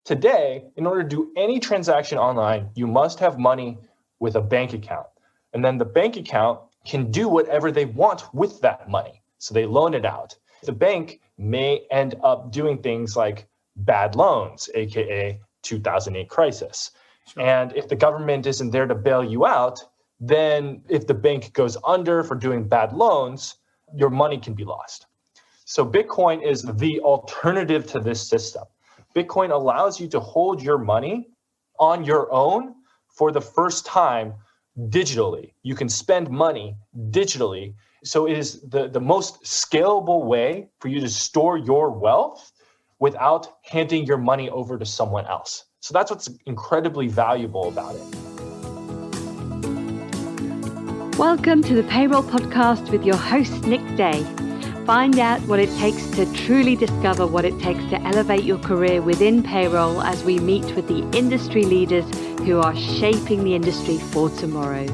Today, in order to do any transaction online, you must have money with a bank account. And then the bank account can do whatever they want with that money. So they loan it out. The bank may end up doing things like bad loans, aka 2008 crisis. Sure. And if the government isn't there to bail you out, then if the bank goes under for doing bad loans, your money can be lost. So Bitcoin is the alternative to this system. Bitcoin allows you to hold your money on your own for the first time digitally. You can spend money digitally. So it is the most scalable way for you to store your wealth without handing your money over to someone else. So that's what's incredibly valuable about it. Welcome to the Payroll Podcast with your host, Nick Day. Find out what it takes to truly discover what it takes to elevate your career within payroll as we meet with the industry leaders who are shaping the industry for tomorrow.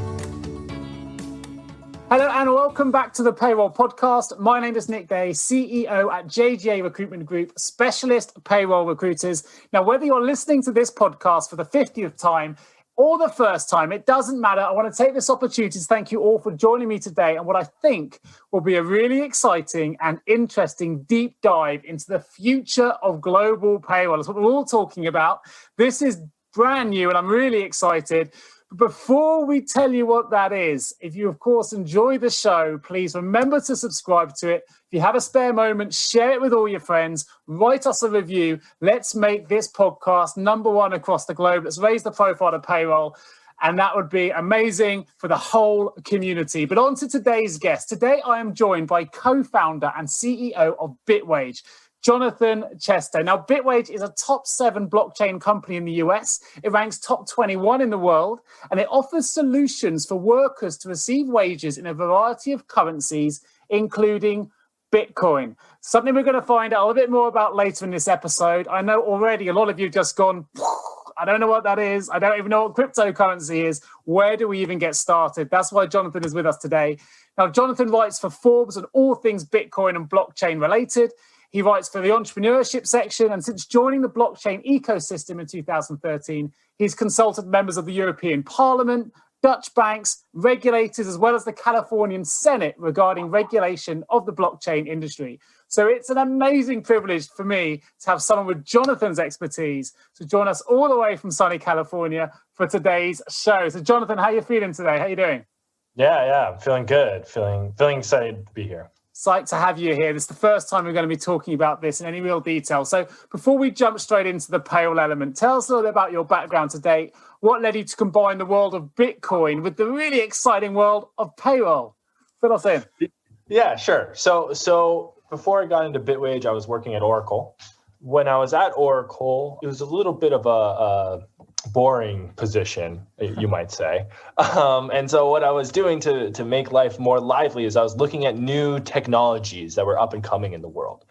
Hello and welcome back to the Payroll Podcast. My name is Nick Day, CEO at JGA Recruitment Group, specialist payroll recruiters. Now, whether you're listening to this podcast for the 50th time or the first time, it doesn't matter. I want to take this opportunity to thank you all for joining me today and what I think will be a really exciting and interesting deep dive into the future of global payroll. That's what we're all talking about. This is brand new and I'm really excited. Before we tell you what that is, if you, of course, enjoy the show, please remember to subscribe to it. If you have a spare moment, share it with all your friends, write us a review. Let's make this podcast number one across the globe. Let's raise the profile of payroll. And that would be amazing for the whole community. But on to today's guest. Today, I am joined by co-founder and CEO of Bitwage, Jonathan Chester. Now, Bitwage is a top 7 blockchain company in the US. It ranks top 21 in the world, and it offers solutions for workers to receive wages in a variety of currencies, including Bitcoin. Something we're going to find out a little bit more about later in this episode. I know already a lot of you have just gone, I don't know what that is. I don't even know what cryptocurrency is. Where do we even get started? That's why Jonathan is with us today. Now, Jonathan writes for Forbes on all things Bitcoin and blockchain related. He writes for the Entrepreneurship section, and since joining the blockchain ecosystem in 2013, he's consulted members of the European Parliament, Dutch banks, regulators, as well as the Californian Senate regarding regulation of the blockchain industry. So it's an amazing privilege for me to have someone with Jonathan's expertise to join us all the way from sunny California for today's show. So Jonathan, how are you feeling today? How are you doing? Yeah, I'm feeling good. Feeling excited to be here. Psyched to have you here. This is the first time we're going to be talking about this in any real detail. So before we jump straight into the payroll element, tell us a little bit about your background to date. What led you to combine the world of Bitcoin with the really exciting world of payroll? Fill us in. Yeah, sure. So before I got into Bitwage, I was working at Oracle. When I was at Oracle, it was a little bit of a boring position, you might say. And so what I was doing to make life more lively is I was looking at new technologies that were up and coming in the world.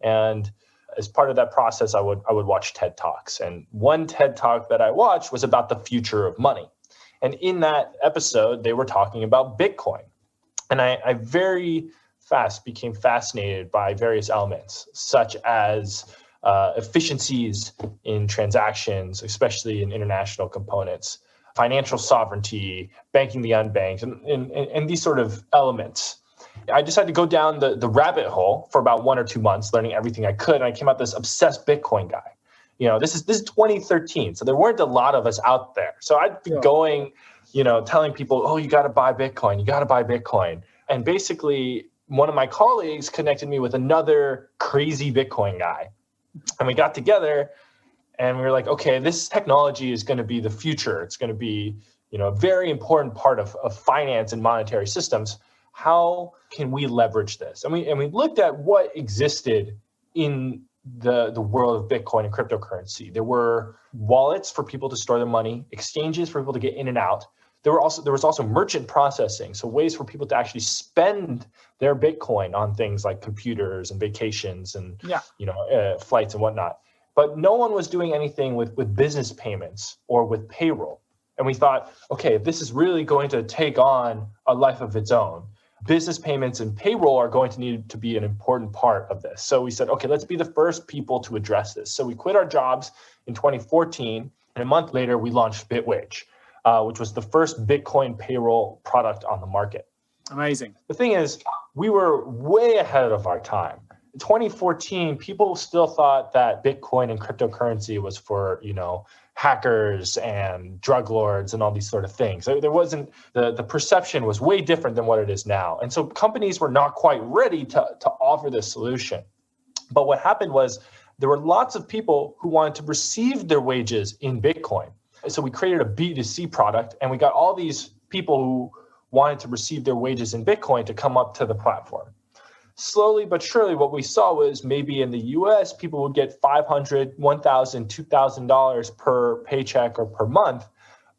And as part of that process, I would watch TED Talks. And one TED Talk that I watched was about the future of money. And in that episode, they were talking about Bitcoin. And I very fast became fascinated by various elements, such as efficiencies in transactions, especially in international components, financial sovereignty, banking the unbanked, and these sort of elements. I decided to go down the rabbit hole for about 1 or 2 months, learning everything I could, and I came out this obsessed Bitcoin guy. You know, this is 2013, so there weren't a lot of us out there. So I'd be going, telling people, oh, you got to buy Bitcoin. And basically, one of my colleagues connected me with another crazy Bitcoin guy. And we got together and we were like, okay, this technology is going to be the future. It's going to be, a very important part of finance and monetary systems. How can we leverage this? And we looked at what existed in the world of Bitcoin and cryptocurrency. There were wallets for people to store their money, exchanges for people to get in and out. There was also merchant processing, so ways for people to actually spend their Bitcoin on things like computers and vacations and flights and whatnot. But no one was doing anything with business payments or with payroll. And we thought, okay, if this is really going to take on a life of its own, business payments and payroll are going to need to be an important part of this. So we said, okay, let's be the first people to address this. So we quit our jobs in 2014, and a month later, we launched Bitwage, which was the first Bitcoin payroll product on the market. Amazing. The thing is, we were way ahead of our time. In 2014, people still thought that Bitcoin and cryptocurrency was for, hackers and drug lords and all these sort of things. There wasn't, the perception was way different than what it is now. And so companies were not quite ready to offer this solution. But what happened was there were lots of people who wanted to receive their wages in Bitcoin. So we created a B2C product, and we got all these people who wanted to receive their wages in Bitcoin to come up to the platform. Slowly but surely, what we saw was maybe in the US, people would get $500, $1,000, $2,000 per paycheck or per month.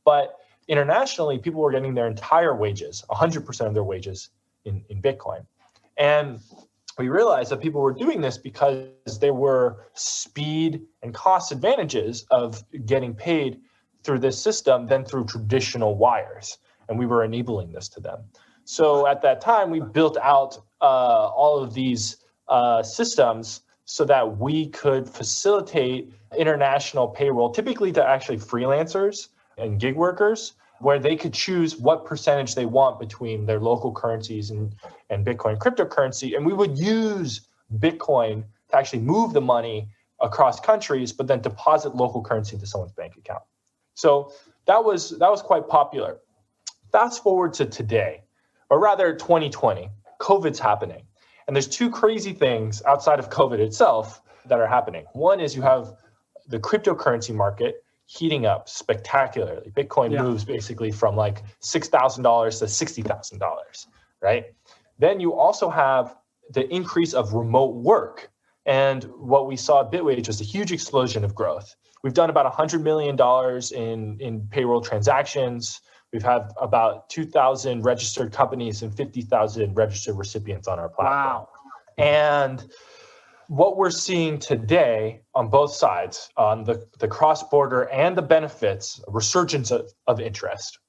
But internationally, people were getting their entire wages, 100% of their wages in Bitcoin. And we realized that people were doing this because there were speed and cost advantages of getting paid through this system than through traditional wires. And we were enabling this to them. So at that time, we built out all of these systems so that we could facilitate international payroll, typically to actually freelancers and gig workers, where they could choose what percentage they want between their local currencies and Bitcoin cryptocurrency. And we would use Bitcoin to actually move the money across countries, but then deposit local currency into someone's bank account. So that was quite popular. Fast forward to today, or rather 2020, COVID's happening. And there's two crazy things outside of COVID itself that are happening. One is you have the cryptocurrency market heating up spectacularly. Bitcoin moves basically from like $6,000 to $60,000, right? Then you also have the increase of remote work. And what we saw at Bitwage was a huge explosion of growth. We've done about $100 million in payroll transactions. We've had about 2,000 registered companies and 50,000 registered recipients on our platform. Wow. And what we're seeing today on both sides, on the cross-border and the benefits, a resurgence of interest.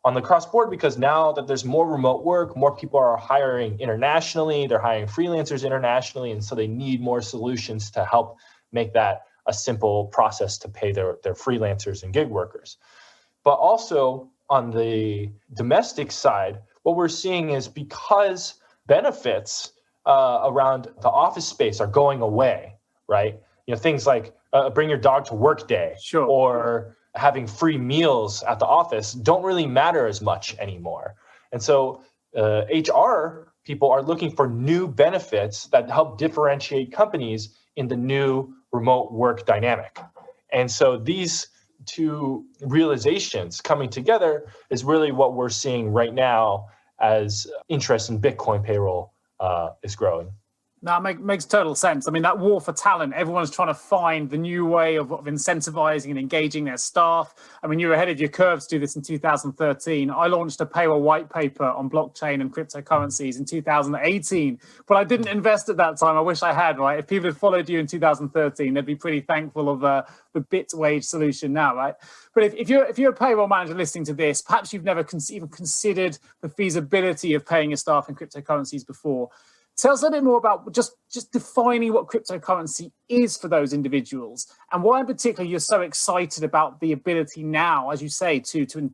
On the cross-border, because now that there's more remote work, more people are hiring internationally, they're hiring freelancers internationally, and so they need more solutions to help make that a simple process to pay their freelancers and gig workers. But also, on the domestic side, what we're seeing is because benefits around the office space are going away, right? Things like bring your dog to work day, sure, or having free meals at the office don't really matter as much anymore. And so HR people are looking for new benefits that help differentiate companies in the new remote work dynamic. And so these two realizations coming together is really what we're seeing right now as interest in Bitcoin payroll is growing. That makes total sense. I mean, that war for talent, everyone's trying to find the new way of incentivizing and engaging their staff. I mean, you were ahead of your curve to do this in 2013. I launched a payroll white paper on blockchain and cryptocurrencies in 2018, but I didn't invest at that time. I wish I had, right? If people had followed you in 2013, they'd be pretty thankful of the Bitwage solution now, right? But if you're a payroll manager listening to this, perhaps you've never even considered the feasibility of paying your staff in cryptocurrencies before. Tell us a little bit more about just defining what cryptocurrency is for those individuals, and why in particular you're so excited about the ability now, as you say, to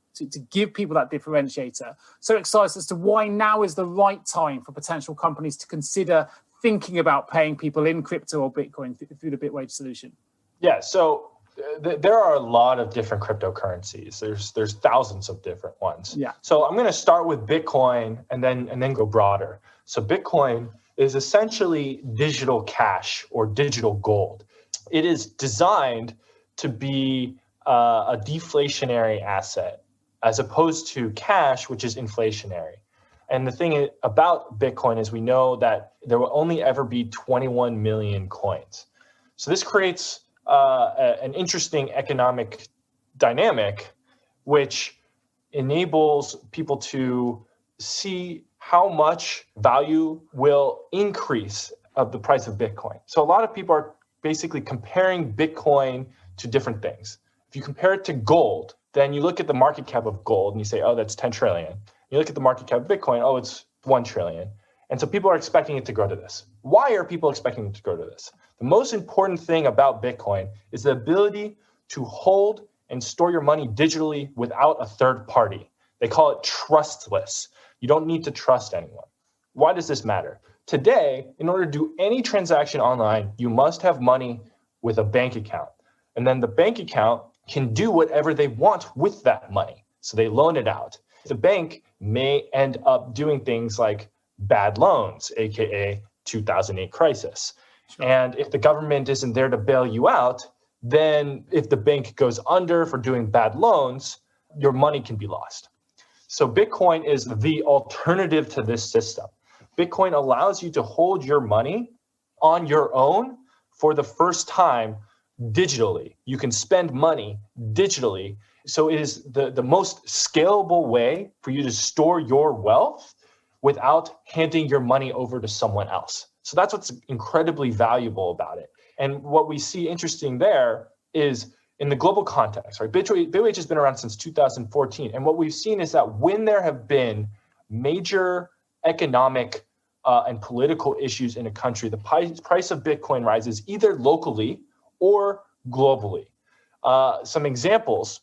give people that differentiator. So excited as to why now is the right time for potential companies to consider thinking about paying people in crypto or Bitcoin through the Bitwage solution. Yeah, so there are a lot of different cryptocurrencies. There's thousands of different ones. Yeah. So I'm going to start with Bitcoin and then go broader. So Bitcoin is essentially digital cash or digital gold. It is designed to be a deflationary asset as opposed to cash, which is inflationary. And the thing about Bitcoin is we know that there will only ever be 21 million coins. So this creates an interesting economic dynamic, which enables people to see how much value will increase of the price of Bitcoin. So a lot of people are basically comparing Bitcoin to different things. If you compare it to gold, then you look at the market cap of gold and you say, oh, that's 10 trillion. You look at the market cap of Bitcoin, oh, it's 1 trillion. And so people are expecting it to grow to this. Why are people expecting it to grow to this? The most important thing about Bitcoin is the ability to hold and store your money digitally without a third party. They call it trustless. You don't need to trust anyone. Why does this matter? Today, in order to do any transaction online, you must have money with a bank account. And then the bank account can do whatever they want with that money. So they loan it out. The bank may end up doing things like bad loans, aka 2008 crisis. Sure. And if the government isn't there to bail you out, then if the bank goes under for doing bad loans, your money can be lost. So Bitcoin is the alternative to this system. Bitcoin allows you to hold your money on your own for the first time digitally. You can spend money digitally. So it is the most scalable way for you to store your wealth without handing your money over to someone else. So that's what's incredibly valuable about it. And what we see interesting there is in the global context, right? Bitwage has been around since 2014. And what we've seen is that when there have been major economic and political issues in a country, the price of Bitcoin rises either locally or globally. Some examples,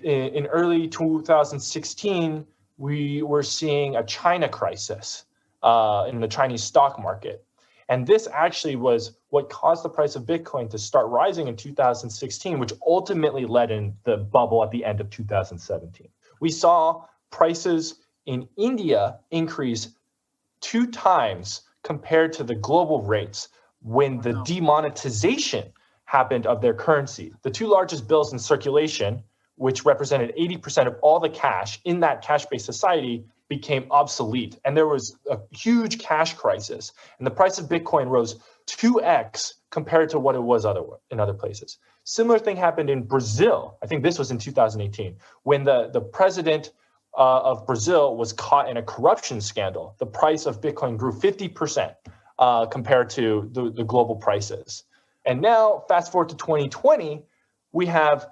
in early 2016, we were seeing a China crisis in the Chinese stock market. And this actually was what caused the price of Bitcoin to start rising in 2016, which ultimately led in the bubble at the end of 2017. We saw prices in India increase 2 times compared to the global rates when the demonetization happened of their currency. The 2 largest bills in circulation, which represented 80% of all the cash in that cash-based society, became obsolete. And there was a huge cash crisis. And the price of Bitcoin rose 2x compared to what it was in other places. Similar thing happened in Brazil. I think this was in 2018, when the president of Brazil was caught in a corruption scandal. The price of Bitcoin grew 50% compared to the global prices. And now, fast forward to 2020, we have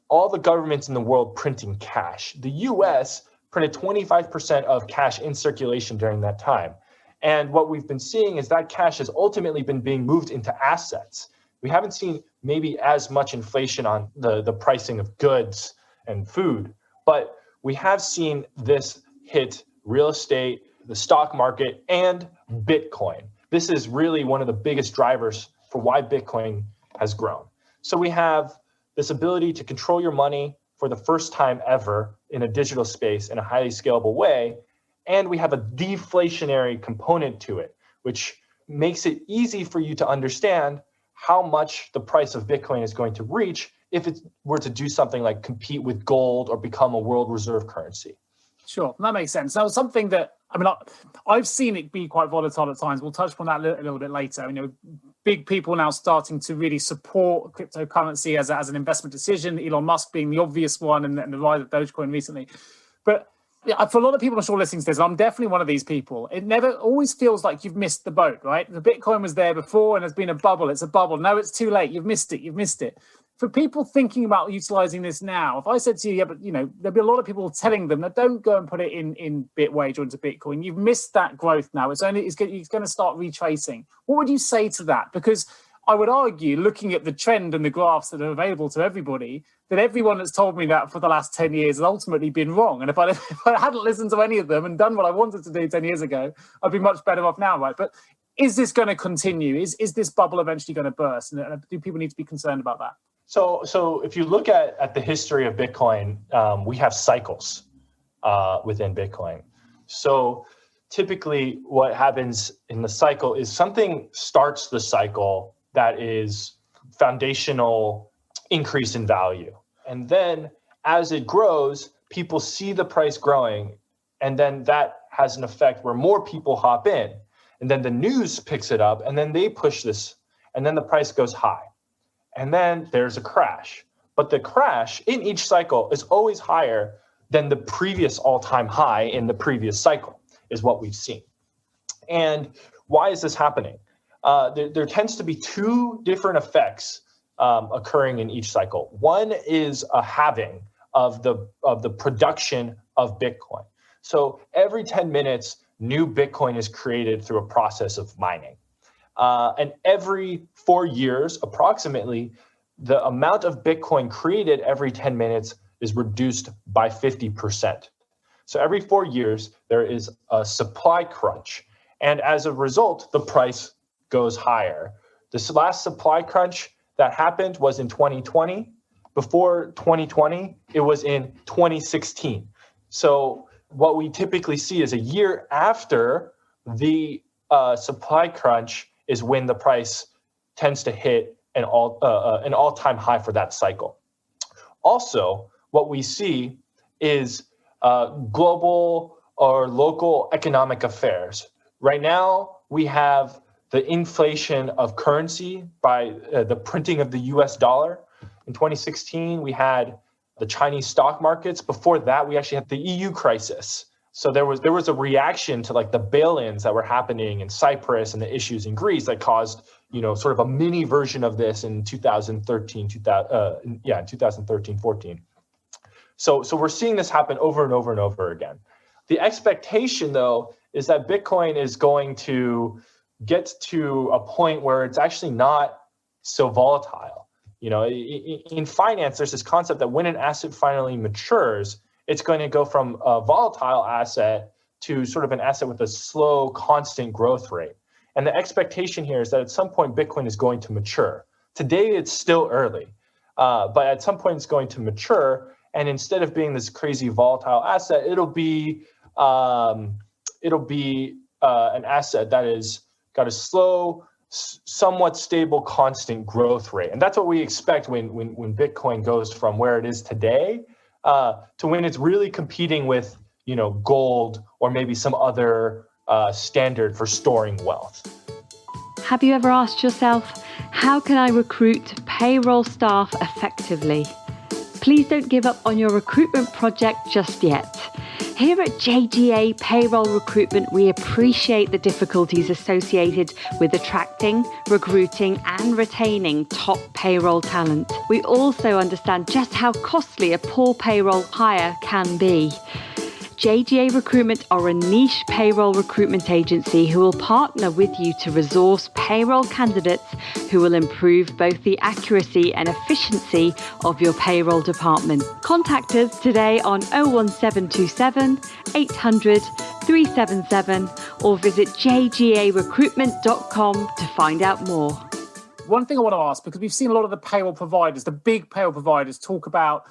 all the governments in the world printing cash. The US printed 25% of cash in circulation during that time. And what we've been seeing is that cash has ultimately been being moved into assets. We haven't seen maybe as much inflation on the pricing of goods and food, but we have seen this hit real estate, the stock market, and Bitcoin. This is really one of the biggest drivers for why Bitcoin has grown. So we have this ability to control your money for the first time ever in a digital space in a highly scalable way. And we have a deflationary component to it, which makes it easy for you to understand how much the price of Bitcoin is going to reach if it were to do something like compete with gold or become a world reserve currency. Sure, that makes sense. Now, something that, I've seen it be quite volatile at times. We'll touch upon that a little bit later. Big people now starting to really support cryptocurrency as an investment decision, Elon Musk being the obvious one, and the rise of Dogecoin recently. But for a lot of people, I'm sure listening to this, I'm definitely one of these people. It never always feels like you've missed the boat, right? The Bitcoin was there before and there's been a bubble. It's a bubble. No, it's too late. You've missed it. For people thinking about utilizing this now, if I said to you, there'll be a lot of people telling them that don't go and put it in Bitwage or into Bitcoin. You've missed that growth now. It's going to start retracing. What would you say to that? Because I would argue, looking at the trend and the graphs that are available to everybody, that everyone that's told me that for the last 10 years has ultimately been wrong. And if I hadn't listened to any of them and done what I wanted to do 10 years ago, I'd be much better off now, right? But is this going to continue? Is this bubble eventually going to burst? And do people need to be concerned about that? So if you look at the history of Bitcoin, we have cycles within Bitcoin. So typically what happens in the cycle is something starts the cycle that is foundational increase in value. And then as it grows, people see the price growing, and then that has an effect where more people hop in. And then the news picks it up, and then they push this, and then the price goes high. And then there's a crash. But the crash in each cycle is always higher than the previous all-time high in the previous cycle, is what we've seen. And why is this happening? There tends to be 2 different effects occurring in each cycle. One is a halving of the production of Bitcoin. So every 10 minutes, new Bitcoin is created through a process of mining. And every 4 years, approximately, the amount of Bitcoin created every 10 minutes is reduced by 50%. So every 4 years, there is a supply crunch. And as a result, the price goes higher. This last supply crunch that happened was in 2020. Before 2020, it was in 2016. So what we typically see is a year after the supply crunch is when the price tends to hit an all-time high for that cycle. Also, what we see is global or local economic affairs. Right now, we have the inflation of currency by the printing of the US dollar. In 2016, we had the Chinese stock markets. Before that, we actually had the EU crisis. So there was a reaction to like the bail-ins that were happening in Cyprus and the issues in Greece that caused, sort of a mini version of this in 2013, 14. So we're seeing this happen over and over and over again. The expectation, though, is that Bitcoin is going to get to a point where it's actually not so volatile. In finance, there's this concept that when an asset finally matures, it's going to go from a volatile asset to sort of an asset with a slow, constant growth rate. And the expectation here is that at some point, Bitcoin is going to mature. Today, it's still early, but at some point, it's going to mature. And instead of being this crazy volatile asset, it'll be an asset that is got a slow, somewhat stable, constant growth rate. And that's what we expect when Bitcoin goes from where it is today to when it's really competing with, gold or maybe some other standard for storing wealth. Have you ever asked yourself, how can I recruit payroll staff effectively? Please don't give up on your recruitment project just yet. Here at JGA Payroll Recruitment, we appreciate the difficulties associated with attracting, recruiting, and retaining top payroll talent. We also understand just how costly a poor payroll hire can be. JGA Recruitment are a niche payroll recruitment agency who will partner with you to resource payroll candidates who will improve both the accuracy and efficiency of your payroll department. Contact us today on 01727 800 377 or visit jgarecruitment.com to find out more. One thing I want to ask, because we've seen a lot of the payroll providers, the big payroll providers, talk about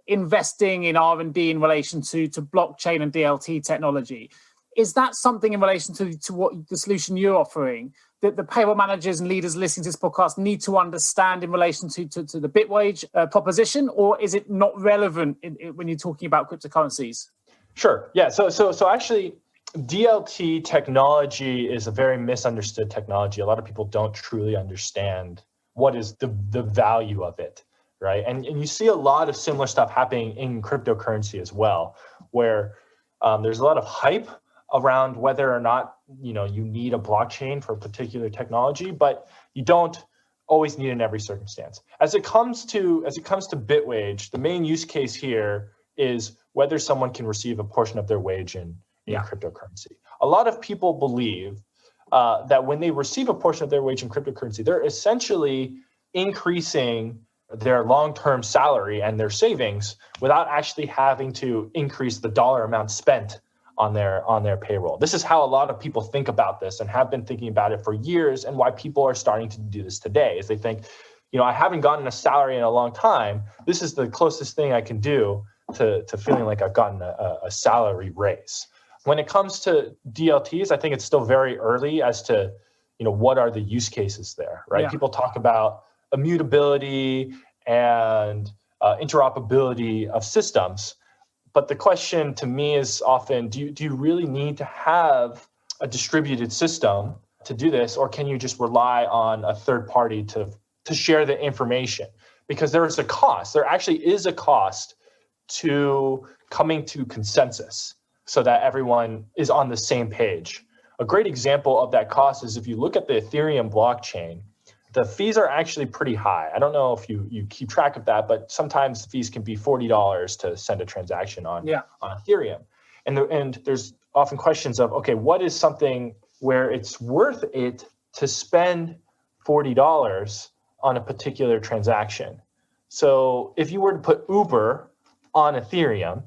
investing in R&D in relation to blockchain and DLT technology. Is that something in relation to what the solution you're offering that the payroll managers and leaders listening to this podcast need to understand in relation to the Bitwage proposition, or is it not relevant when you're talking about cryptocurrencies? Sure. Yeah. So actually, DLT technology is a very misunderstood technology. A lot of people don't truly understand what is the value of it. Right. And you see a lot of similar stuff happening in cryptocurrency as well, where there's a lot of hype around whether or not, you need a blockchain for a particular technology, but you don't always need it in every circumstance. As it comes to Bitwage, the main use case here is whether someone can receive a portion of their wage in cryptocurrency. A lot of people believe that when they receive a portion of their wage in cryptocurrency, they're essentially increasing their long-term salary and their savings without actually having to increase the dollar amount spent on their payroll. This is how a lot of people think about this and have been thinking about it for years, and why people are starting to do this today is they think, I haven't gotten a salary in a long time. This is the closest thing I can do to feeling like I've gotten a salary raise. When it comes to DLTs, I think it's still very early as to, what are the use cases there, right? Yeah. People talk about immutability and interoperability of systems. But the question to me is often, do you really need to have a distributed system to do this, or can you just rely on a third party to share the information? Because there is a cost. There actually is a cost to coming to consensus so that everyone is on the same page. A great example of that cost is if you look at the Ethereum blockchain, the fees are actually pretty high. I don't know if you keep track of that, but sometimes the fees can be $40 to send a transaction on Ethereum. And there's often questions of, okay, what is something where it's worth it to spend $40 on a particular transaction? So if you were to put Uber on Ethereum,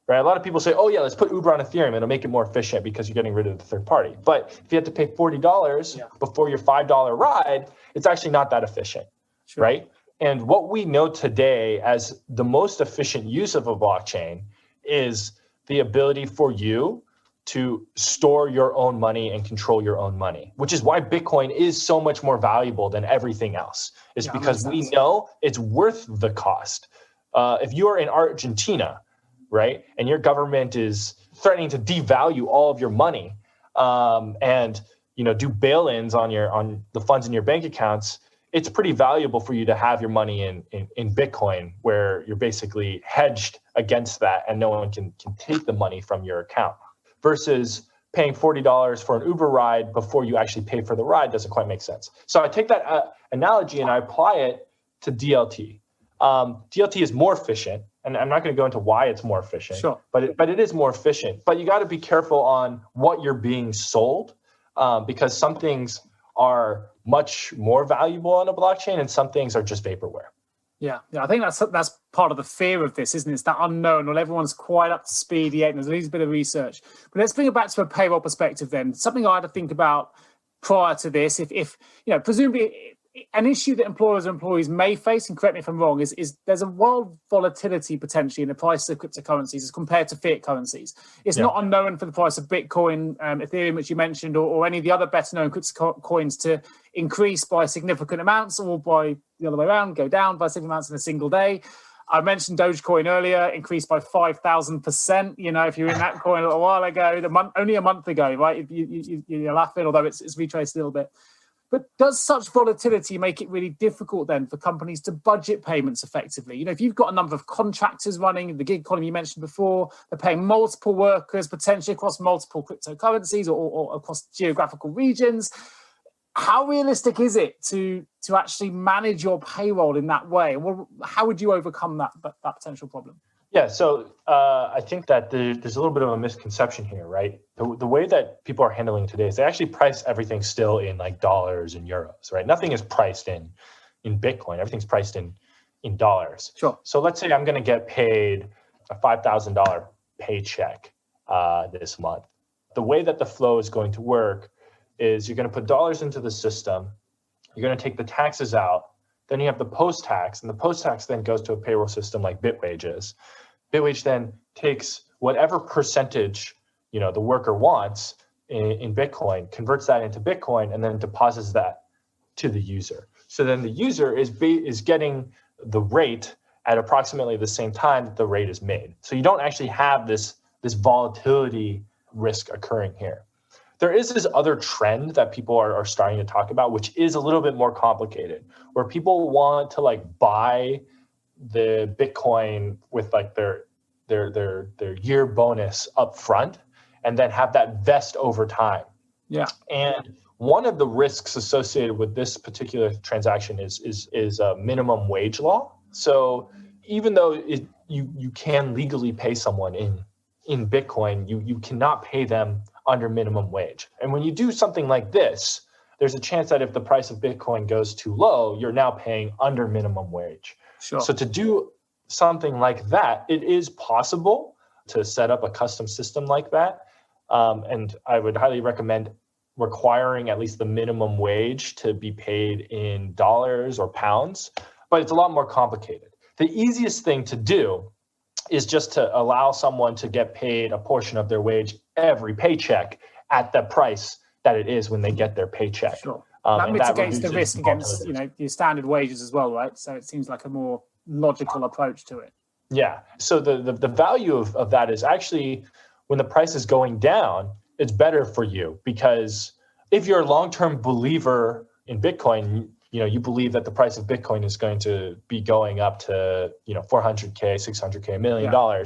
right? A lot of people say, oh yeah, let's put Uber on Ethereum. It'll make it more efficient because you're getting rid of the third party. But if you have to pay $40 before your $5 ride, it's actually not that efficient, right? And what we know today as the most efficient use of a blockchain is the ability for you to store your own money and control your own money, which is why Bitcoin is so much more valuable than everything else, is because we know it's worth the cost. If you are in Argentina, right, and your government is threatening to devalue all of your money and do bail-ins on the funds in your bank accounts, it's pretty valuable for you to have your money in Bitcoin, where you're basically hedged against that and no one can take the money from your account, versus paying $40 for an Uber ride before you actually pay for the ride doesn't quite make sense. So I take that analogy and I apply it to DLT. DLT is more efficient, and I'm not going to go into why it's more efficient, but it is more efficient. But you got to be careful on what you're being sold, because some things are much more valuable on a blockchain and some things are just vaporware. Yeah, I think that's part of the fear of this, isn't it? It's that unknown. Not everyone's quite up to speed yet, and there's at least a bit of research. But let's bring it back to a payroll perspective then. Something I had to think about prior to this, if presumably an issue that employers and employees may face, and correct me if I'm wrong, is there's a wild volatility potentially in the price of cryptocurrencies as compared to fiat currencies. It's not unknown for the price of Bitcoin, Ethereum, which you mentioned, or any of the other better known coins to increase by significant amounts, or by the other way around, go down by significant amounts in a single day. I mentioned Dogecoin earlier, increased by 5,000%. If you were in that coin a little while ago, only a month ago, right? You're laughing, although it's retraced a little bit. But does such volatility make it really difficult then for companies to budget payments effectively? If you've got a number of contractors running, the gig economy you mentioned before, they're paying multiple workers, potentially across multiple cryptocurrencies or across geographical regions. How realistic is it to actually manage your payroll in that way? Well, how would you overcome that potential problem? Yeah, so I think that there's a little bit of a misconception here, right? The way that people are handling it today is they actually price everything still in like dollars and euros, right? Nothing is priced in Bitcoin. Everything's priced in dollars. Sure. So let's say I'm going to get paid a $5,000 paycheck this month. The way that the flow is going to work is you're going to put dollars into the system. You're going to take the taxes out. Then you have the post-tax, and the post-tax then goes to a payroll system like Bitwage's. Bitwage then takes whatever percentage the worker wants in Bitcoin, converts that into Bitcoin, and then deposits that to the user. So then the user is getting the rate at approximately the same time that the rate is made. So you don't actually have this volatility risk occurring here. There is this other trend that people are starting to talk about, which is a little bit more complicated, where people want to buy the Bitcoin with their year bonus up front and then have that vest over time. Yeah. And one of the risks associated with this particular transaction is a minimum wage law. So even though you can legally pay someone in Bitcoin, you cannot pay them under minimum wage. And when you do something like this, there's a chance that if the price of Bitcoin goes too low, you're now paying under minimum wage. Sure. So to do something like that, it is possible to set up a custom system like that. And I would highly recommend requiring at least the minimum wage to be paid in dollars or pounds, but it's a lot more complicated. The easiest thing to do is just to allow someone to get paid a portion of their wage every paycheck at the price that it is when they get their paycheck. Sure. That mitigates the risk against your standard wages as well, right? So it seems like a more logical approach to it. Yeah. So the value of that is actually when the price is going down, it's better for you, because if you're a long-term believer in Bitcoin, you believe that the price of Bitcoin is going to be going up to, $400K, $600K, $1 million. Yeah.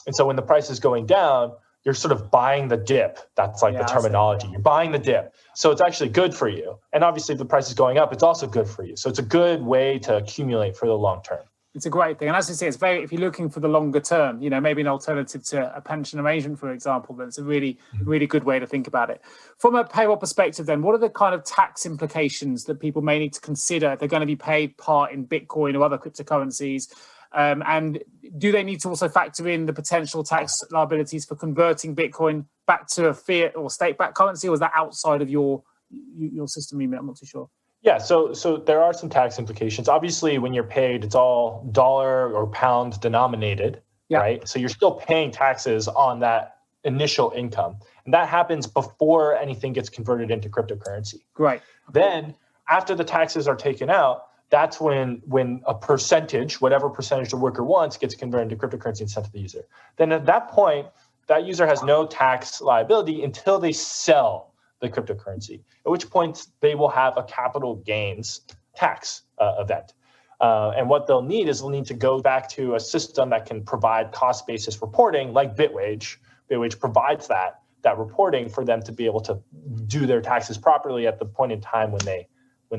And so when the price is going down, you're sort of buying the dip. That's the terminology. You're buying the dip. So it's actually good for you. And obviously if the price is going up, it's also good for you. So it's a good way to accumulate for the long term. It's a great thing. And as you say, it's very, if you're looking for the longer term, maybe an alternative to a pension arrangement, for example, that's a really, really good way to think about it. From a payroll perspective, then, what are the kind of tax implications that people may need to consider if they're going to be paid part in Bitcoin or other cryptocurrencies? And do they need to also factor in the potential tax liabilities for converting Bitcoin back to a fiat or state-backed currency, or is that outside of your system remit? I'm not too sure. Yeah, so there are some tax implications. Obviously, when you're paid, it's all dollar or pound denominated, right? So you're still paying taxes on that initial income. And that happens before anything gets converted into cryptocurrency. Right. Then after the taxes are taken out, that's when a percentage, whatever percentage the worker wants, gets converted into cryptocurrency and sent to the user. Then at that point, that user has no tax liability until they sell the cryptocurrency, at which point they will have a capital gains tax event. And what they'll need to go back to a system that can provide cost basis reporting like Bitwage. Bitwage provides that reporting for them to be able to do their taxes properly at the point in time when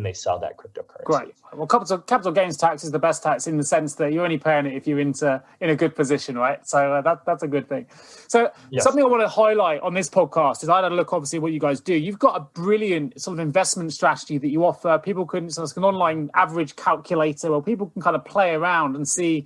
they sell that cryptocurrency. Great. Well, capital gains tax is the best tax in the sense that you're only paying it if you're in a good position, right? So that's a good thing. So Something I want to highlight on this podcast is I had a look, obviously, what you guys do. You've got a brilliant sort of investment strategy that you offer. People so it's an online average calculator where people can kind of play around and see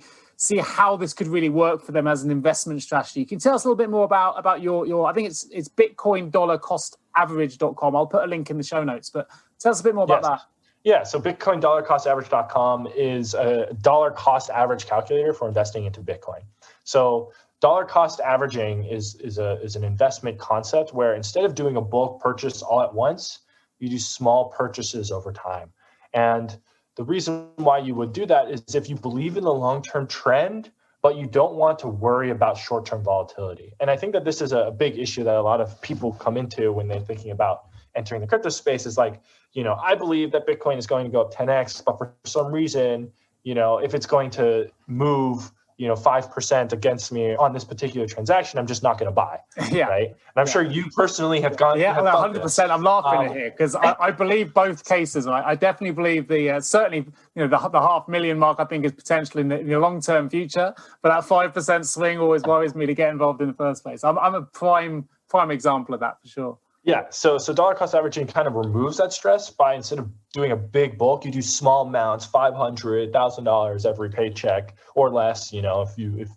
how this could really work for them as an investment strategy. Can you tell us a little bit more about your I think it's bitcoin-dollar-cost-average.com. I'll put a link in the show notes, but tell us a bit more about that. Yeah, so bitcoin-dollar-cost-average.com is a dollar cost average calculator for investing into Bitcoin. So dollar cost averaging is an investment concept where instead of doing a bulk purchase all at once, you do small purchases over time. And the reason why you would do that is if you believe in the long-term trend, but you don't want to worry about short-term volatility. And I think that this is a big issue that a lot of people come into when they're thinking about entering the crypto space is like, I believe that Bitcoin is going to go up 10x, but for some reason, if it's going to move, 5% against me on this particular transaction, I'm just not going to buy. Yeah. Right. And I'm sure you personally have gone. Yeah, 100%. I'm laughing at here because I believe both cases. Right? I definitely believe certainly, the 500,000 mark, I think is potential in the long-term future. But that 5% swing always worries me to get involved in the first place. I'm a prime example of that for sure. Yeah, so dollar cost averaging kind of removes that stress by instead of doing a big bulk, you do small amounts, $500, $1,000 every paycheck or less, if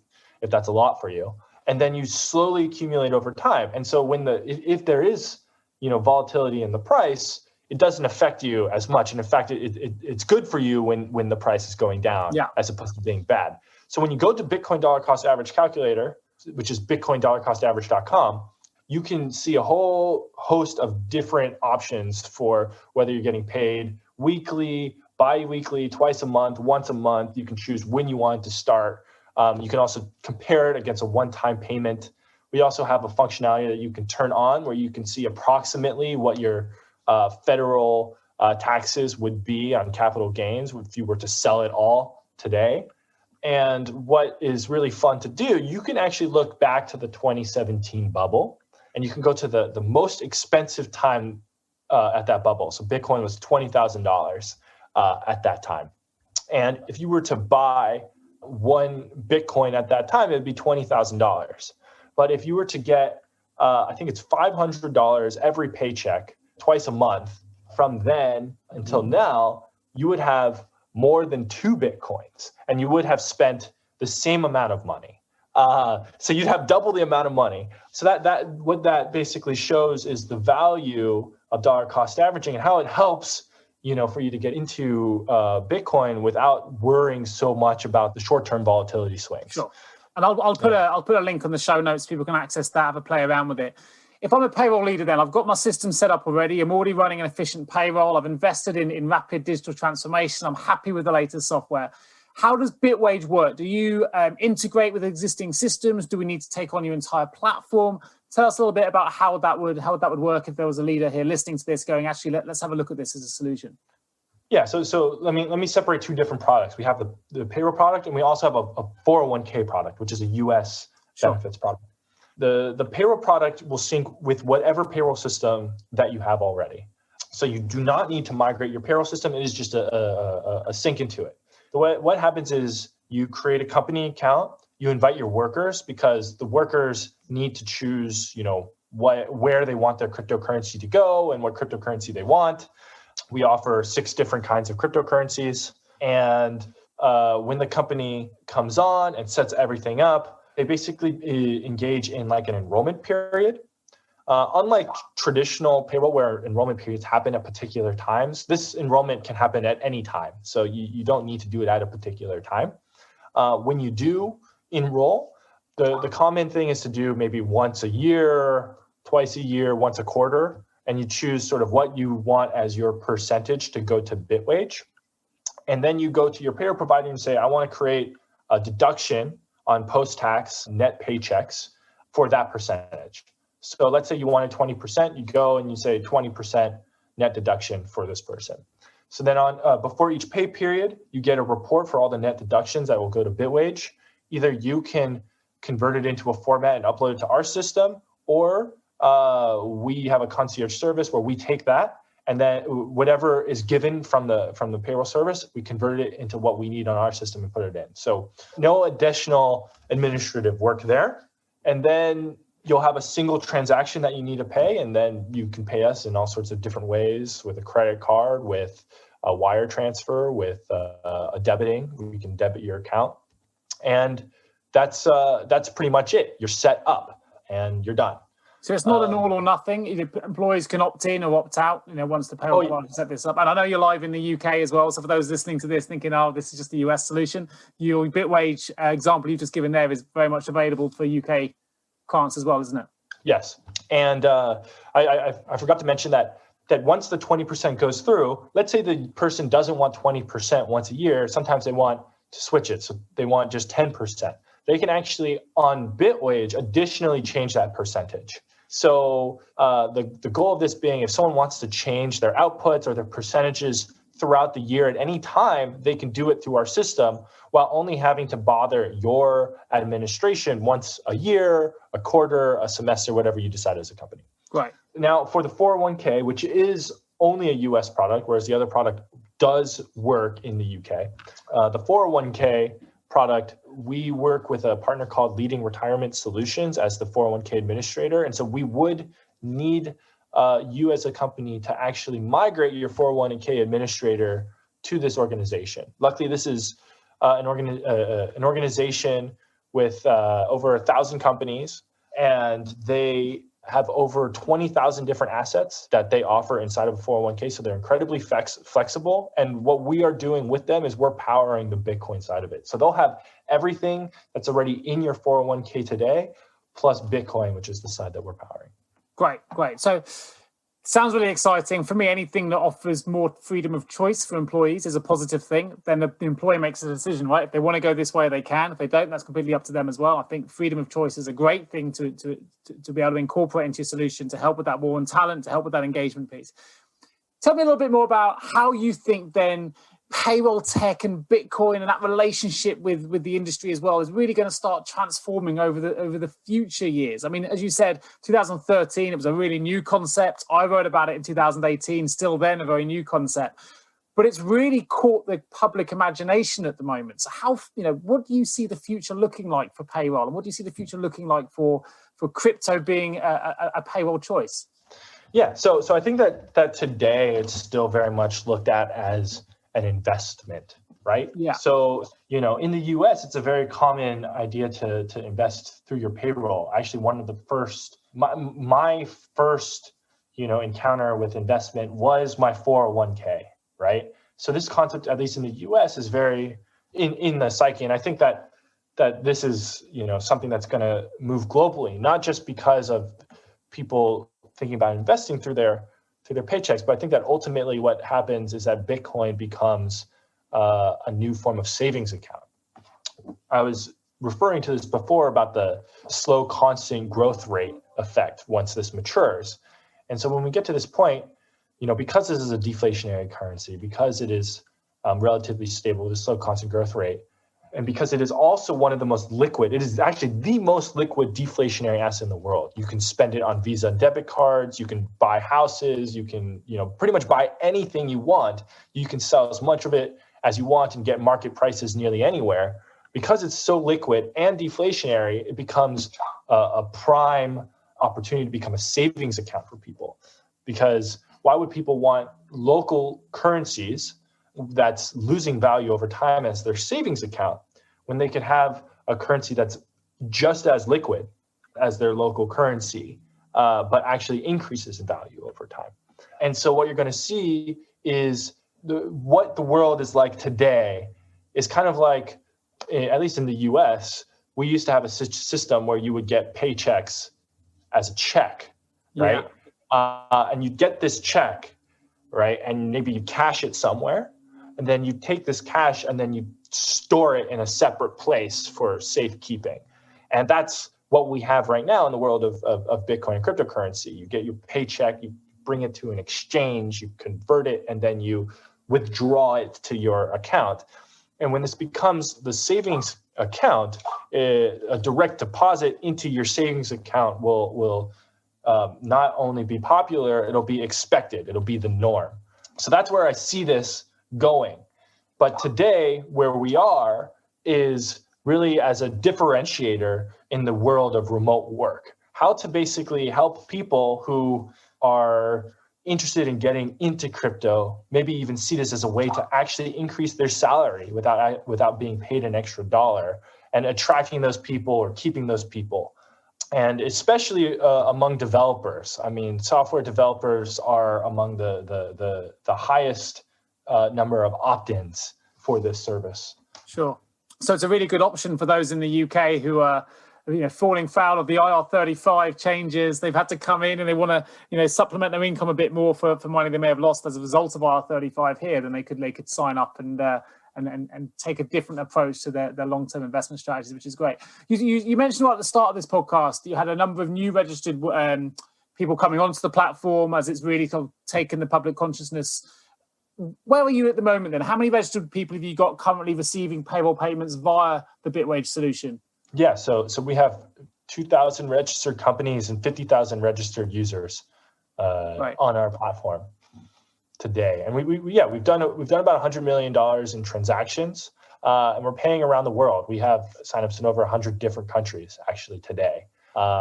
that's a lot for you, and then you slowly accumulate over time. And so if there is volatility in the price, it doesn't affect you as much. And in fact, it's good for you when the price is going down, as opposed to being bad. So when you go to Bitcoin dollar cost average calculator, which is bitcoin-dollar-cost-average.com, you can see a whole host of different options for whether you're getting paid weekly, bi-weekly, twice a month, once a month. You can choose when you want to start. You can also compare it against a one-time payment. We also have a functionality that you can turn on where you can see approximately what your federal taxes would be on capital gains if you were to sell it all today. And what is really fun to do, you can actually look back to the 2017 bubble. And you can go to the most expensive time at that bubble. So Bitcoin was $20,000 at that time. And if you were to buy one Bitcoin at that time, it'd be $20,000. But if you were to get, I think it's $500 every paycheck, twice a month, from then until now, you would have more than 2 Bitcoins. And you would have spent the same amount of money. So you'd have double the amount of money. So that what that basically shows is the value of dollar cost averaging and how it helps, for you to get into Bitcoin without worrying so much about the short-term volatility swings. Sure. And I'll put a link on the show notes. People can access that, have a play around with it. If I'm a payroll leader, then I've got my system set up already. I'm already running an efficient payroll. I've invested in rapid digital transformation. I'm happy with the latest software. How does Bitwage work? Do you integrate with existing systems? Do we need to take on your entire platform? Tell us a little bit about how that would work if there was a leader here listening to this going, actually, let's have a look at this as a solution. Yeah, so let me separate 2 different products. We have the payroll product, and we also have a 401k product, which is a U.S. benefits product. The payroll product will sync with whatever payroll system that you have already. So you do not need to migrate your payroll system. It is just a sync into it. What happens is you create a company account, you invite your workers because the workers need to choose, where they want their cryptocurrency to go and what cryptocurrency they want. We offer 6 different kinds of cryptocurrencies. And when the company comes on and sets everything up, they basically engage in like an enrollment period. Unlike traditional payroll where enrollment periods happen at particular times, this enrollment can happen at any time. So you don't need to do it at a particular time. When you do enroll, the common thing is to do maybe once a year, twice a year, once a quarter, and you choose sort of what you want as your percentage to go to Bitwage. And then you go to your payroll provider and say, I want to create a deduction on post-tax net paychecks for that percentage. So let's say you wanted 20%, you go and you say 20% net deduction for this person. So then on before each pay period, you get a report for all the net deductions that will go to Bitwage. Either you can convert it into a format and upload it to our system, or we have a concierge service where we take that and then whatever is given from the payroll service, we convert it into what we need on our system and put it in. So no additional administrative work there. And then you'll have a single transaction that you need to pay, and then you can pay us in all sorts of different ways with a credit card, with a wire transfer, with a debiting. We can debit your account. And that's pretty much it. You're set up and you're done. So it's not an all or nothing. Employees can opt in or opt out, once the payroll provider set this up. And I know you're live in the UK as well. So for those listening to this thinking, this is just the US solution, your Bitwage example you've just given there is very much available for UK clients as well, isn't it? Yes. And I forgot to mention that once the 20% goes through, let's say the person doesn't want 20% once a year. Sometimes they want to switch it. So they want just 10%. They can actually, on Bitwage, additionally change that percentage. So the goal of this being, if someone wants to change their outputs or their percentages throughout the year at any time, they can do it through our system while only having to bother your administration once a year, a quarter, a semester, whatever you decide as a company. Right. Now, for the 401k, which is only a US product, whereas the other product does work in the UK, the 401k product, we work with a partner called Leading Retirement Solutions as the 401k administrator. And so we would need you as a company to actually migrate your 401k administrator to this organization. Luckily, this is an organization with over 1,000 companies, and they have over 20,000 different assets that they offer inside of a 401k. So they're incredibly flexible. And what we are doing with them is we're powering the Bitcoin side of it. So they'll have everything that's already in your 401k today, plus Bitcoin, which is the side that we're powering. Great. So sounds really exciting. For me, anything that offers more freedom of choice for employees is a positive thing. Then the employer makes a decision, right? If they want to go this way, they can. If they don't, that's completely up to them as well. I think freedom of choice is a great thing to be able to incorporate into your solution to help with that war on talent, to help with that engagement piece. Tell me a little bit more about how you think then payroll tech and Bitcoin and that relationship with the industry as well is really going to start transforming over the future years. I mean, as you said, 2013, it was a really new concept. I wrote about it in 2018, still then a very new concept, but it's really caught the public imagination at the moment. So how, what do you see the future looking like for payroll, and what do you see the future looking like for crypto being a payroll choice? Yeah, so I think that today it's still very much looked at as an investment, right? Yeah. So, in the US, it's a very common idea to invest through your payroll. Actually, one of the first, my first, encounter with investment was my 401k, right? So this concept, at least in the US, is very in the psyche. And I think that this is, something that's going to move globally, not just because of people thinking about investing through their paychecks. But I think that ultimately what happens is that Bitcoin becomes a new form of savings account. I was referring to this before about the slow, constant growth rate effect once this matures. And so when we get to this point, because this is a deflationary currency, because it is relatively stable with a slow, constant growth rate, and because it is also one of the most liquid, it is actually the most liquid deflationary asset in the world. You can spend it on Visa and debit cards. You can buy houses. You can, pretty much buy anything you want. You can sell as much of it as you want and get market prices nearly anywhere. because it's so liquid and deflationary, it becomes a prime opportunity to become a savings account for people. Because why would people want local currencies that's losing value over time as their savings account when they could have a currency that's just as liquid as their local currency, but actually increases in value over time? And so what you're going to see is what the world is like today is kind of like, at least in the US, we used to have a system where you would get paychecks as a check, right? And you get this check, right? And maybe you cash it somewhere, and then you take this cash and then you store it in a separate place for safekeeping. And that's what we have right now in the world of Bitcoin and cryptocurrency. You get your paycheck, you bring it to an exchange, you convert it, and then you withdraw it to your account. And when this becomes the savings account, a direct deposit into your savings account will not only be popular, it'll be expected, it'll be the norm. So that's where I see this going. But today, where we are is really as a differentiator in the world of remote work. How to basically help people who are interested in getting into crypto, maybe even see this as a way to actually increase their salary without being paid an extra dollar, and attracting those people or keeping those people. And especially among developers. I mean, software developers are among the highest number of opt-ins for this service. Sure. So it's a really good option for those in the UK who are falling foul of the IR35 changes. They've had to come in and they want to supplement their income a bit more for money they may have lost as a result of IR35 here. Then they could sign up and take a different approach to their long-term investment strategies, which is great. You mentioned right at the start of this podcast, you had a number of new registered people coming onto the platform as it's really kind of taken the public consciousness. Where are you at the moment then? How many registered people have you got currently receiving payroll payments via the Bitwage solution? Yeah, so we have 2,000 registered companies and 50,000 registered users on our platform today. And we've done about $100 million in transactions, and we're paying around the world. We have signups in over 100 different countries actually today.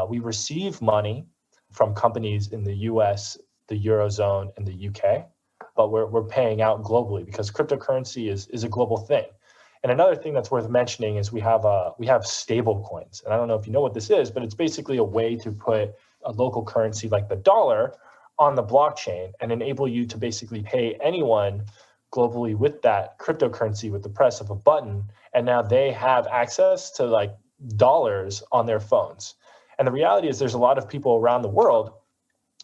We receive money from companies in the US, the Eurozone, and the UK, but we're paying out globally because cryptocurrency is a global thing. And another thing that's worth mentioning is we have stable coins. And I don't know if you know what this is, but it's basically a way to put a local currency like the dollar on the blockchain and enable you to basically pay anyone globally with that cryptocurrency with the press of a button. And now they have access to like dollars on their phones. And the reality is there's a lot of people around the world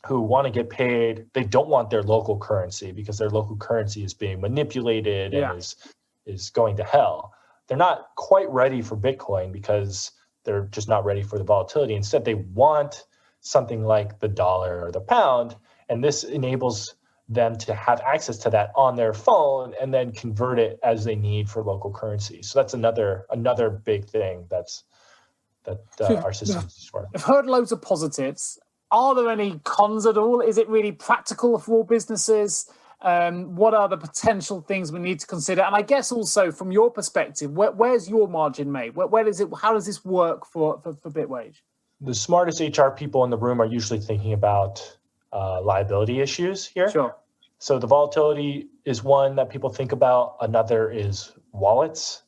who want to get paid. They don't want their local currency because their local currency is being manipulated and is going to hell. They're not quite ready for Bitcoin because they're just not ready for the volatility. Instead, they want something like the dollar or the pound, and this enables them to have access to that on their phone and then convert it as they need for local currency. So that's another big thing that our system is for. I've heard loads of positives. Are there any cons at all? Is it really practical for all businesses? What are the potential things we need to consider? And I guess also from your perspective, where's your margin made? How does this work for Bitwage? The smartest HR people in the room are usually thinking about liability issues here. Sure. So the volatility is one that people think about. Another is wallets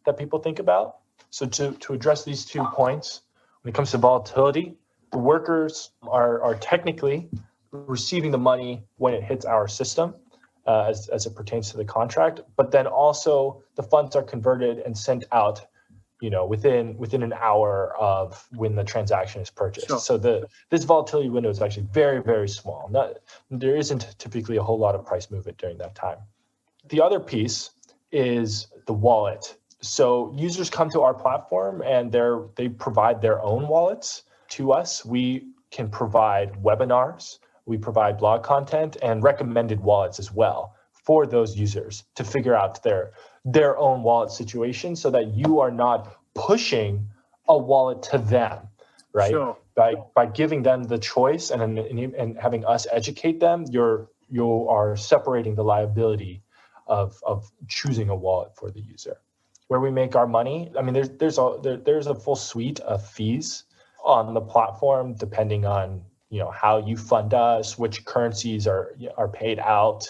that people think about. So to address these 2 points, when it comes to volatility, the workers are technically receiving the money when it hits our system as it pertains to the contract, but then also the funds are converted and sent out within an hour of when the transaction is purchased. Sure. So this volatility window is actually very, very small. There isn't typically a whole lot of price movement during that time. The other piece is the wallet. So users come to our platform and they provide their own wallets to us. We can provide webinars, we provide blog content and recommended wallets as well for those users to figure out their own wallet situation so that you are not pushing a wallet to them, right? Sure. By giving them the choice and having us educate them, you are separating the liability of choosing a wallet for the user. where we make our money. I mean, there's a full suite of fees on the platform, depending on how you fund us, which currencies are paid out,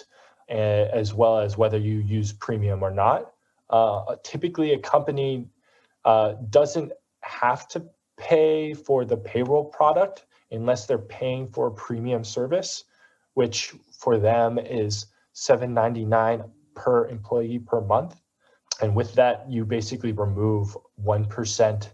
as well as whether you use premium or not. Typically, a company doesn't have to pay for the payroll product unless they're paying for a premium service, which for them is $7.99 per employee per month. And with that, you basically remove 1%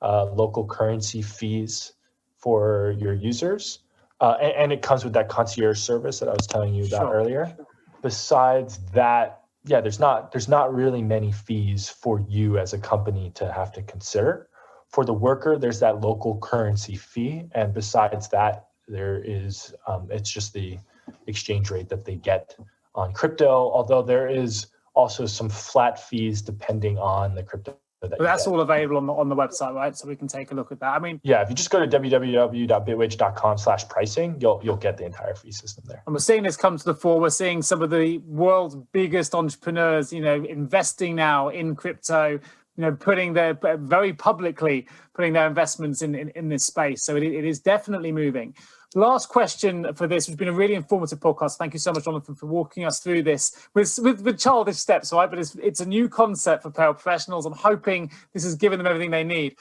local currency fees for your users. And it comes with that concierge service that I was telling you about earlier. Besides that, there's not really many fees for you as a company to have to consider. For the worker, there's that local currency fee. And besides that, there is, it's just the exchange rate that they get on crypto, although there is also some flat fees depending on the crypto. That's all available on the website, right? So we can take a look at that. I mean, if you just go to www.bitwage.com/pricing, you'll get the entire fee system there. And we're seeing this come to the fore. We're seeing some of the world's biggest entrepreneurs, investing now in crypto, putting their very publicly putting their investments in this space. So it is definitely moving. Last question for this. It's been a really informative podcast. Thank you so much, Jonathan, for walking us through this with childish steps, right? But it's a new concept for payroll professionals. I'm hoping this has given them everything they need.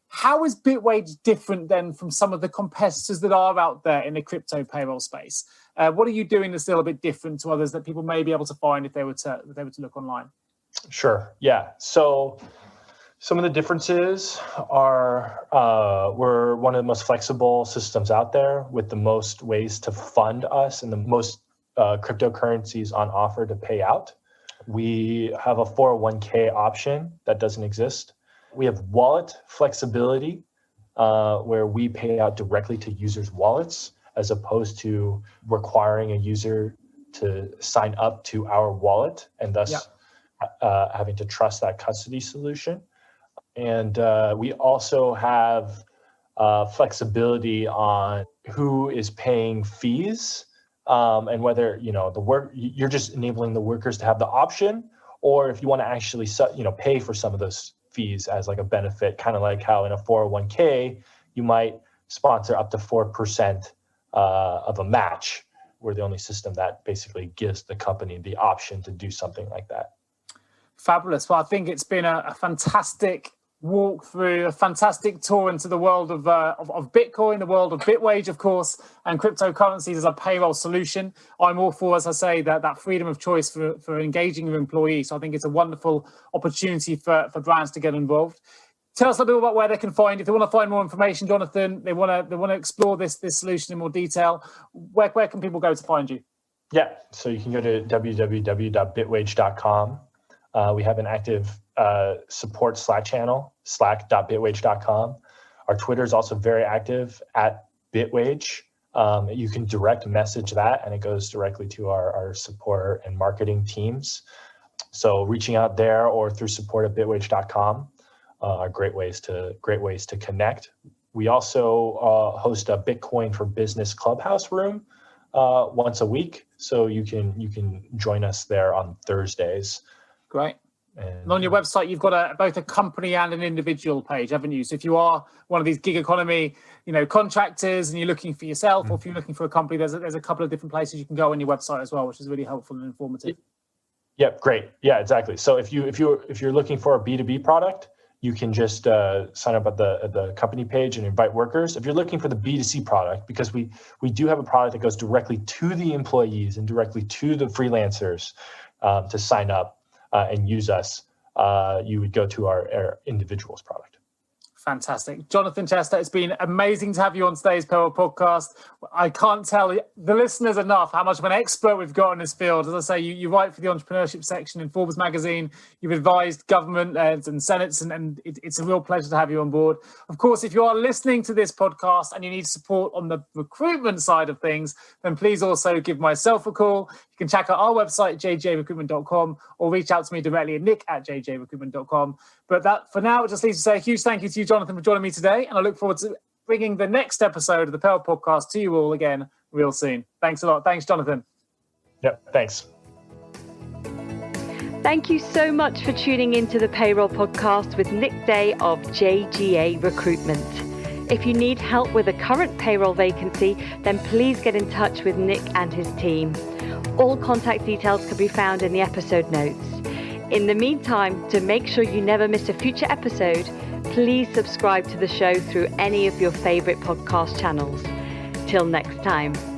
How is Bitwage different then from some of the competitors that are out there in the crypto payroll space? What are you doing that's a little bit different to others that people may be able to find if they were to look online? Sure. Yeah. So some of the differences are we're one of the most flexible systems out there with the most ways to fund us and the most cryptocurrencies on offer to pay out. We have a 401k option that doesn't exist. We have wallet flexibility where we pay out directly to users' wallets as opposed to requiring a user to sign up to our wallet and thus having to trust that custody solution. And we also have flexibility on who is paying fees and whether you're just enabling the workers to have the option, or if you want to actually pay for some of those fees as like a benefit, kind of like how in a 401k you might sponsor up to 4% of a match. We're the only system that basically gives the company the option to do something like that. Fabulous. Well, I think it's been a fantastic walk through, a fantastic tour into the world of Bitcoin, the world of Bitwage, of course, and cryptocurrencies as a payroll solution. I'm all for, as I say, that freedom of choice for engaging your employees. So I think it's a wonderful opportunity for brands to get involved. Tell us a little bit about where they can find. If they want to find more information, Jonathan, they want to explore this solution in more detail. Where can people go to find you? Yeah, so you can go to www.bitwage.com. We have an active support Slack channel, slack.bitwage.com. Our Twitter is also very active at Bitwage. You can direct message that and it goes directly to our support and marketing teams. So reaching out there or through support@bitwage.com are great ways to connect. We also host a Bitcoin for Business Clubhouse room once a week. So you can join us there on Thursdays. Great. And on your website, you've got both a company and an individual page, haven't you? So if you are one of these gig economy, contractors, and you're looking for yourself, or if you're looking for a company, there's a couple of different places you can go on your website as well, which is really helpful and informative. Yep, great. Yeah, exactly. So if you're looking for a B2B product, you can just sign up at the company page and invite workers. If you're looking for the B2C product, because we do have a product that goes directly to the employees and directly to the freelancers to sign up and use us, you would go to our individuals product. Fantastic. Jonathan Chester, it's been amazing to have you on today's Payroll Podcast. I can't tell the listeners enough how much of an expert we've got in this field. As I say, you write for the Entrepreneurship section in Forbes magazine. You've advised government and senates, and it's a real pleasure to have you on board. Of course, if you are listening to this podcast and you need support on the recruitment side of things, then please also give myself a call. You can check out our website, jjrecruitment.com, or reach out to me directly at nick@jjrecruitment.com. But that, for now, it just leaves to say a huge thank you to you, Jonathan, for joining me today. And I look forward to bringing the next episode of the Payroll Podcast to you all again real soon. Thanks a lot. Thanks, Jonathan. Yep, thanks. Thank you so much for tuning into the Payroll Podcast with Nick Day of JGA Recruitment. If you need help with a current payroll vacancy, then please get in touch with Nick and his team. All contact details can be found in the episode notes. In the meantime, to make sure you never miss a future episode, please subscribe to the show through any of your favorite podcast channels. Till next time.